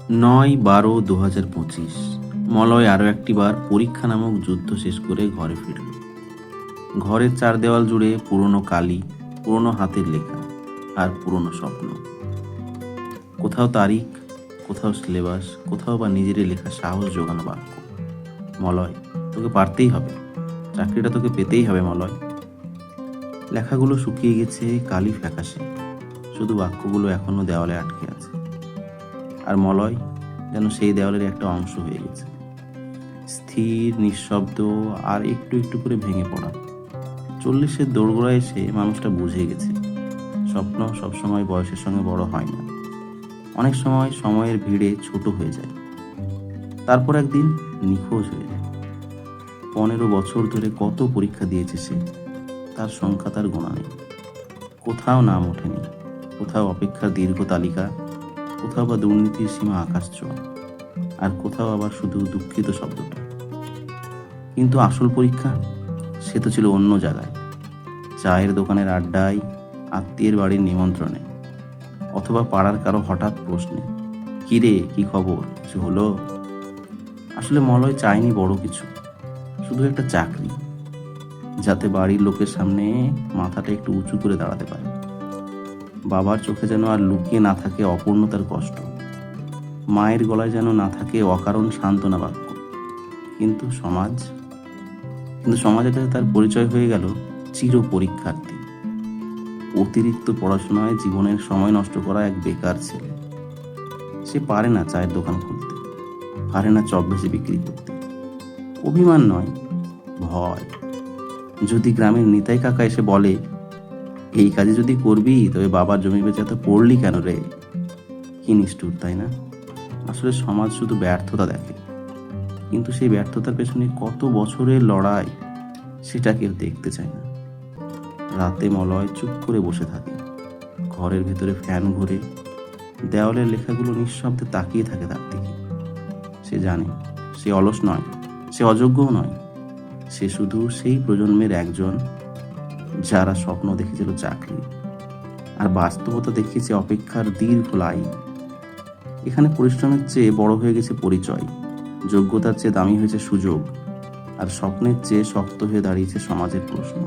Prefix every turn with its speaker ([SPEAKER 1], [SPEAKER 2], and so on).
[SPEAKER 1] 9/12/2025 মলয় আরও একটিবার পরীক্ষা নামক যুদ্ধ শেষ করে ঘরে ফিরল। ঘরের চার দেওয়াল জুড়ে পুরনো কালি, পুরনো হাতের লেখা আর পুরনো স্বপ্ন। কোথাও তারিখ, কোথাও সিলেবাস, কোথাও বা নিজেরই লেখা সাহস জোগানো বাক্য। মলয়, তোকে পারতেই হবে, চাকরিটা তোকে পেতেই হবে মলয়। লেখাগুলো শুকিয়ে গেছে, কালি ফ্যাকাশে, শুধু বাক্যগুলো এখনো দেওয়ালে আটকে আছে। আর মলয় যেন সেই দেওয়ালের একটা অংশ হয়ে গেছে, স্থির, নিঃশব্দ আর একটু একটু করে ভেঙে পড়া। 40-এর দোরগোড়ায় এসে মানুষটা বুঝে গেছে, স্বপ্ন সবসময় বয়সের সঙ্গে বড় হয় না, অনেক সময় সময়ের ভিড়ে ছোট হয়ে যায়, তারপর একদিন নিখোঁজ হয়ে যায়। 15 বছর ধরে কত পরীক্ষা দিয়েছে সে, তার সংখ্যা তার গোনা নেই। কোথাও নাম ওঠেনি, কোথাও অপেক্ষার দীর্ঘ তালিকা, কোথাও বা দুর্নীতির সীমা আকাশ ছোঁয়া, আর কোথাও আবার শুধু দুঃখিত শব্দটা। কিন্তু আসল পরীক্ষা, সে তো ছিল অন্য জায়গায়, চায়ের দোকানের আড্ডায়, আত্মীয়ের বাড়ির নিমন্ত্রণে, অথবা পাড়ার কারো হঠাৎ প্রশ্নে, কি রে, কি খবর, কিছু হলো? আসলে মলয় চায়নি বড় কিছু, শুধু একটা চাকরি, যাতে বাড়ির লোকের সামনে মাথাটা একটু উঁচু করে দাঁড়াতে পারে। বাবার চোখে যেন আর লুকিয়ে না থাকে অপূর্ণতার কষ্ট, মায়ের গলায় যেন না থাকে অকারণ সান্ত্বনা বাক্য। কিন্তু সমাজের কাছে তার পরিচয় হয়ে গেল চির পরীক্ষার্থী, অতিরিক্ত পড়াশোনায় জীবনের সময় নষ্ট করা এক বেকার ছেলে। সে পারে না চায়ের দোকান খুলতে, পারে না চপ ভেজে বিক্রি করতে। অভিমান নয়, ভয়। যদি গ্রামের নিতাই কাকা এসে বলে, এই কাজে যদি করবি তবে বাবার জমি বেচে এত পড়লি কেন রে? কি নিষ্ঠুর, তাই না? আসলে সমাজ শুধু ব্যর্থতা দেখে, কিন্তু সেই ব্যর্থতার পেছনে কত বছরের লড়াই সেটা কেউ দেখতে চায় না। রাতে মলয় চুপ করে বসে থাকে, ঘরের ভেতরে ফ্যান ঘুরে, দেওয়ালের লেখাগুলো নিঃশব্দে তাকিয়ে থাকে তার দিকে। সে জানে সে অলস নয়, সে অযোগ্যও নয়, সে শুধু সেই প্রজন্মের একজন যারা স্বপ্ন দেখেছিল চাকরি, আর বাস্তবতা দেখিয়েছে অপেক্ষার দীর্ঘ লাইন। এখানে পরিশ্রমের চেয়ে বড় হয়ে গেছে পরিচয়, যোগ্যতার চেয়ে দামি হয়েছে সুযোগ, আর স্বপ্নের চেয়ে শক্ত হয়ে দাঁড়িয়েছে সমাজের প্রশ্ন।